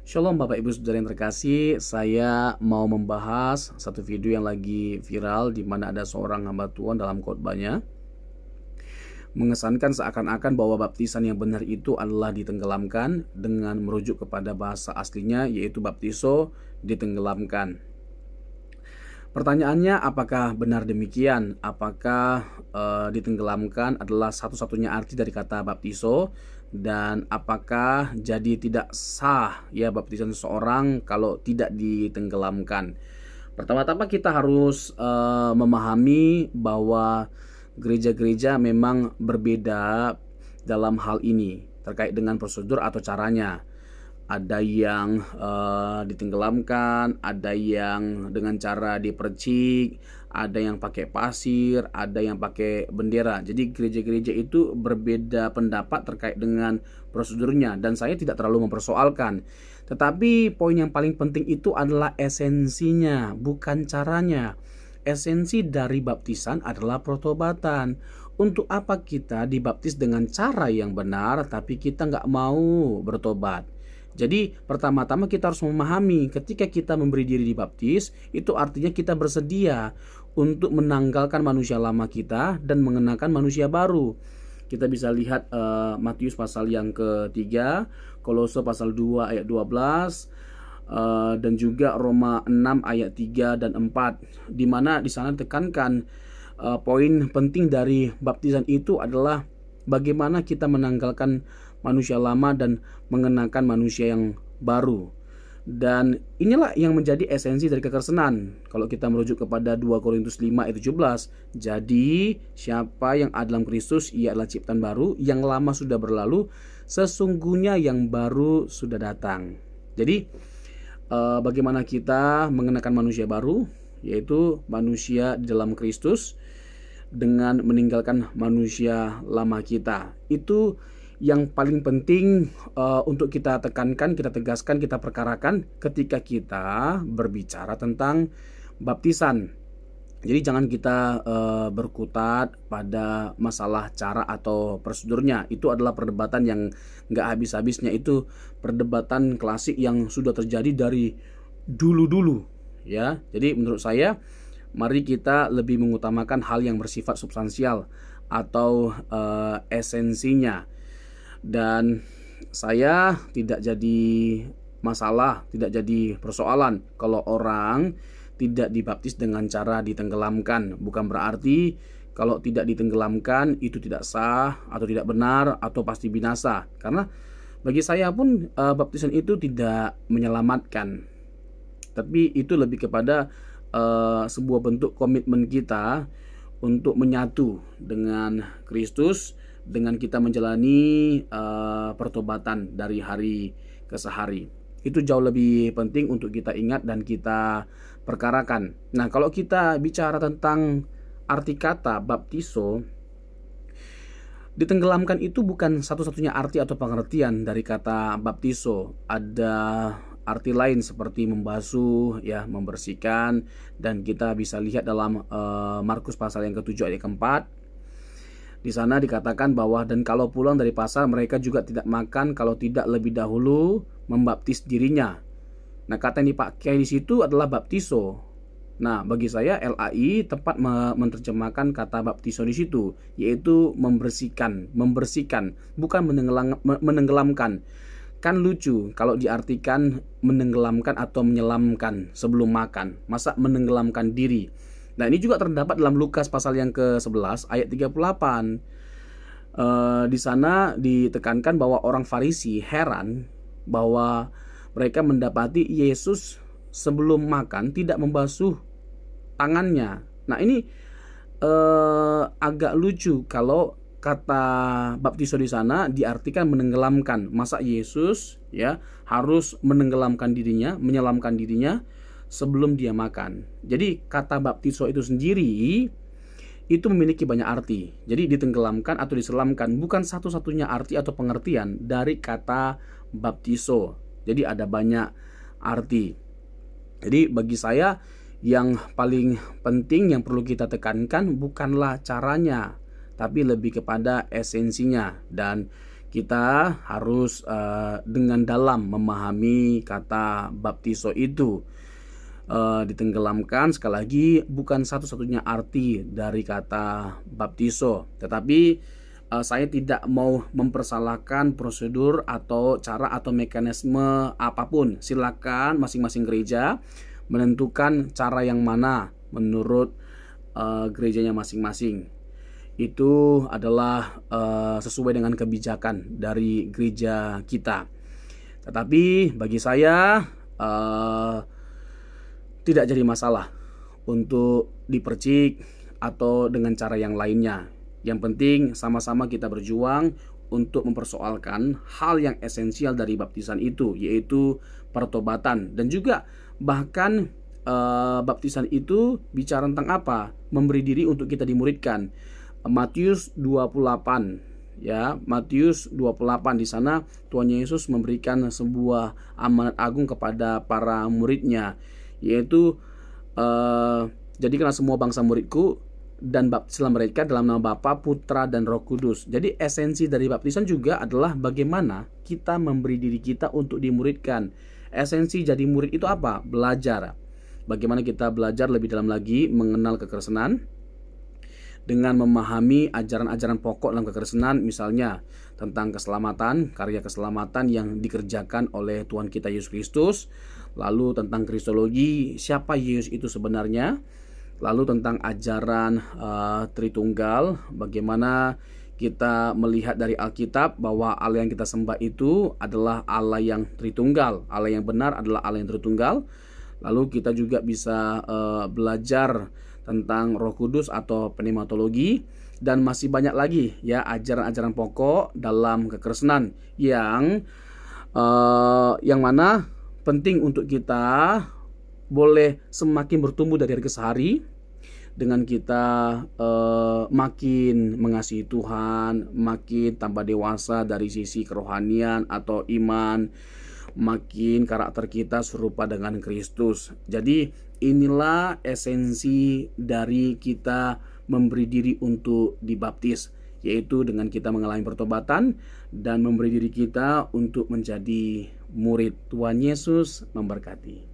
Shalom Bapak Ibu Saudara yang terkasih, saya mau membahas satu video yang lagi viral di mana ada seorang hamba Tuhan dalam khotbahnya mengesankan seakan-akan bahwa baptisan yang benar itu adalah ditenggelamkan dengan merujuk kepada bahasa aslinya yaitu baptiso, ditenggelamkan. Pertanyaannya, apakah benar demikian? Apakah ditenggelamkan adalah satu-satunya arti dari kata baptiso? Dan apakah jadi tidak sah ya baptisan seseorang kalau tidak ditenggelamkan? Pertama-tama kita harus memahami bahwa gereja-gereja memang berbeda dalam hal ini terkait dengan prosedur atau caranya. Ada yang ditenggelamkan, ada yang dengan cara dipercik, ada yang pakai pasir, ada yang pakai bendera. Jadi gereja-gereja itu berbeda pendapat terkait dengan prosedurnya dan saya tidak terlalu mempersoalkan. Tetapi poin yang paling penting itu adalah esensinya, bukan caranya. Esensi dari baptisan adalah pertobatan. Untuk apa kita dibaptis dengan cara yang benar tapi kita nggak mau bertobat? Jadi pertama-tama kita harus memahami ketika kita memberi diri dibaptis, itu artinya kita bersedia untuk menanggalkan manusia lama kita dan mengenakan manusia baru. Kita bisa lihat Matius pasal yang ketiga, Kolose pasal 2 ayat 12, dan juga Roma 6 ayat 3 dan 4, di mana di sana ditekankan poin penting dari baptisan itu adalah bagaimana kita menanggalkan manusia lama dan mengenakan manusia yang baru. Dan inilah yang menjadi esensi dari kekristenan. Kalau kita merujuk kepada 2 Korintus 5 ayat 17, jadi siapa yang ada dalam Kristus, ia adalah ciptaan baru, yang lama sudah berlalu, sesungguhnya yang baru sudah datang. Jadi bagaimana kita mengenakan manusia baru, yaitu manusia di dalam Kristus dengan meninggalkan manusia lama kita. Itu yang paling penting untuk kita tekankan, kita tegaskan, kita perkarakan ketika kita berbicara tentang baptisan. Jadi jangan kita berkutat pada masalah cara atau prosedurnya. Itu adalah perdebatan yang nggak habis-habisnya. Itu perdebatan klasik yang sudah terjadi dari dulu-dulu, ya. Jadi menurut saya, mari kita lebih mengutamakan hal yang bersifat substansial atau esensinya. Dan saya tidak jadi masalah, tidak jadi persoalan kalau orang tidak dibaptis dengan cara ditenggelamkan. Bukan berarti kalau tidak ditenggelamkan itu tidak sah atau tidak benar atau pasti binasa. Karena bagi saya pun baptisan itu tidak menyelamatkan. Tapi itu lebih kepada sebuah bentuk komitmen kita untuk menyatu dengan Kristus, dengan kita menjalani pertobatan dari hari ke hari. Itu jauh lebih penting untuk kita ingat dan kita perkarakan. Nah, kalau kita bicara tentang arti kata baptiso, ditenggelamkan itu bukan satu-satunya arti atau pengertian dari kata baptiso. Ada arti lain seperti membasuh, ya, membersihkan, dan kita bisa lihat dalam Markus pasal yang ke-7 ayat ke-4. Di sana dikatakan bahwa dan kalau pulang dari pasar mereka juga tidak makan kalau tidak lebih dahulu membaptis dirinya. Nah, kata yang dipakai di situ adalah baptiso. Nah, bagi saya LAI tepat menerjemahkan kata baptiso di situ, yaitu membersihkan, bukan menenggelamkan. Kan lucu kalau diartikan menenggelamkan atau menyelamkan sebelum makan. Masa menenggelamkan diri? Nah, ini juga terdapat dalam Lukas pasal yang ke-11 ayat 38. Di sana ditekankan bahwa orang Farisi heran bahwa mereka mendapati Yesus sebelum makan tidak membasuh tangannya. Nah, ini agak lucu kalau kata baptiso di sana diartikan menenggelamkan. Masa Yesus ya harus menenggelamkan dirinya, menyelamkan dirinya sebelum dia makan. Jadi kata baptiso itu sendiri itu memiliki banyak arti. Jadi ditenggelamkan atau diselamkan bukan satu-satunya arti atau pengertian dari kata baptiso. Jadi ada banyak arti. Jadi bagi saya yang paling penting yang perlu kita tekankan bukanlah caranya, tapi lebih kepada esensinya. Dan kita harus dengan dalam memahami kata baptiso itu. Ditenggelamkan, sekali lagi, bukan satu-satunya arti dari kata baptiso, tetapi saya tidak mau mempersalahkan prosedur atau cara atau mekanisme apapun. Silakan masing-masing gereja menentukan cara yang mana menurut gerejanya masing-masing. Itu adalah sesuai dengan kebijakan dari gereja kita. Tetapi bagi saya tidak jadi masalah untuk dipercik atau dengan cara yang lainnya. Yang penting sama-sama kita berjuang untuk mempersoalkan hal yang esensial dari baptisan itu, yaitu pertobatan. Dan juga bahkan baptisan itu bicara tentang apa? Memberi diri untuk kita dimuridkan. Matius 28, ya, Matius 28, di sana Tuhan Yesus memberikan sebuah amanat agung kepada para muridnya, yaitu jadikanlah semua bangsa muridku dan baptislah mereka dalam nama Bapa, Putra, dan Roh Kudus. Jadi esensi dari baptisan juga adalah bagaimana kita memberi diri kita untuk dimuridkan. Esensi jadi murid itu apa? Belajar. Bagaimana kita belajar lebih dalam lagi mengenal kekristenan dengan memahami ajaran-ajaran pokok dalam kekristenan, misalnya tentang keselamatan, karya keselamatan yang dikerjakan oleh Tuhan kita Yesus Kristus, lalu tentang kristologi, siapa Yesus itu sebenarnya, lalu tentang ajaran Tritunggal, bagaimana kita melihat dari Alkitab bahwa Allah yang kita sembah itu adalah Allah yang Tritunggal, Allah yang benar adalah Allah yang Tritunggal. Lalu kita juga bisa belajar tentang Roh Kudus atau pneumatologi, dan masih banyak lagi ya ajaran-ajaran pokok dalam kekristenan yang mana penting untuk kita boleh semakin bertumbuh dari hari ke hari dengan kita makin mengasihi Tuhan, makin tambah dewasa dari sisi kerohanian atau iman, makin karakter kita serupa dengan Kristus. Jadi inilah esensi dari kita memberi diri untuk dibaptis, yaitu dengan kita mengalami pertobatan dan memberi diri kita untuk menjadi murid. Tuhan Yesus memberkati.